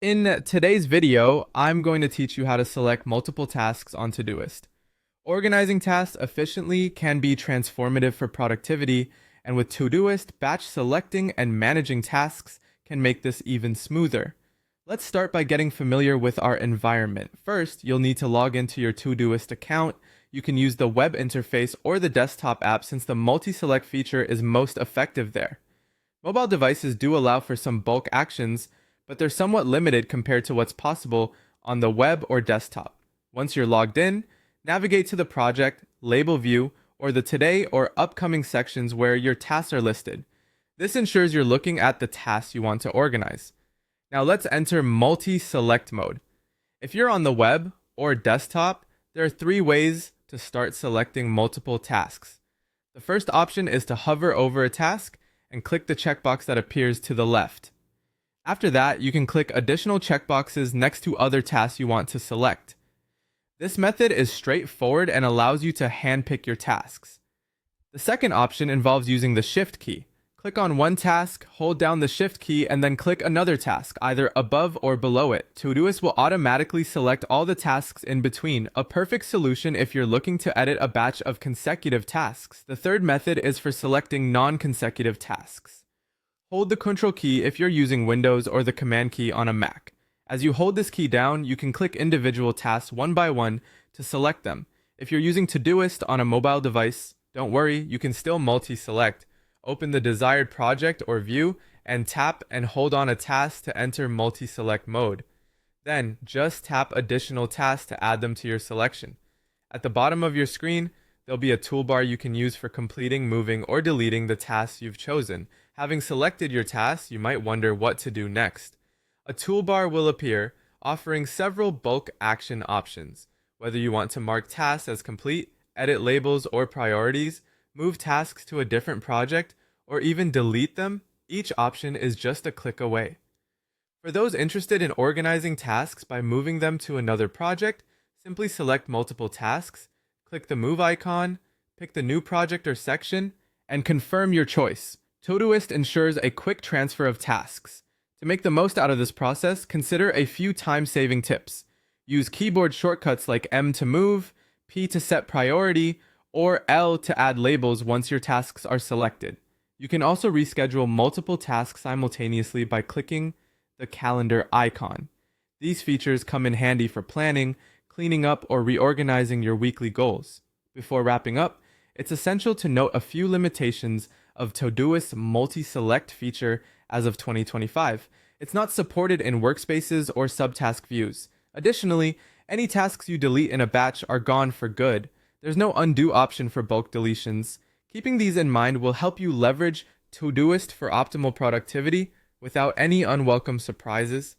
In today's video, I'm going to teach you how to select multiple tasks on Todoist. Organizing tasks efficiently can be transformative for productivity, and with Todoist, batch selecting and managing tasks can make this even smoother. Let's start by getting familiar with our environment. First, you'll need to log into your Todoist account. You can use the web interface or the desktop app since the multi-select feature is most effective there. Mobile devices do allow for some bulk actions, but they're somewhat limited compared to what's possible on the web or desktop. Once you're logged in, navigate to the project, label view, or the today or upcoming sections where your tasks are listed. This ensures you're looking at the tasks you want to organize. Now let's enter multi-select mode. If you're on the web or desktop, there are three ways to start selecting multiple tasks. The first option is to hover over a task and click the checkbox that appears to the left. After that, you can click additional checkboxes next to other tasks you want to select. This method is straightforward and allows you to handpick your tasks. The second option involves using the Shift key. Click on one task, hold down the Shift key, and then click another task, either above or below it. Todoist will automatically select all the tasks in between, a perfect solution if you're looking to edit a batch of consecutive tasks. The third method is for selecting non-consecutive tasks. Hold the Control key if you're using Windows or the Command key on a Mac. As you hold this key down, you can click individual tasks one by one to select them. If you're using Todoist on a mobile device, don't worry, you can still multi-select. Open the desired project or view and tap and hold on a task to enter multi-select mode. Then, just tap additional tasks to add them to your selection. At the bottom of your screen, there'll be a toolbar you can use for completing, moving, or deleting the tasks you've chosen. Having selected your tasks, you might wonder what to do next. A toolbar will appear, offering several bulk action options. Whether you want to mark tasks as complete, edit labels or priorities, move tasks to a different project, or even delete them, each option is just a click away. For those interested in organizing tasks by moving them to another project, simply select multiple tasks, click the move icon, pick the new project or section, and confirm your choice. Todoist ensures a quick transfer of tasks. To make the most out of this process, consider a few time-saving tips. Use keyboard shortcuts like M to move, P to set priority, or L to add labels once your tasks are selected. You can also reschedule multiple tasks simultaneously by clicking the calendar icon. These features come in handy for planning, cleaning up, or reorganizing your weekly goals. Before wrapping up, it's essential to note a few limitations of Todoist's multi-select feature as of 2025. It's not supported in workspaces or subtask views. Additionally, any tasks you delete in a batch are gone for good. There's no undo option for bulk deletions. Keeping these in mind will help you leverage Todoist for optimal productivity without any unwelcome surprises.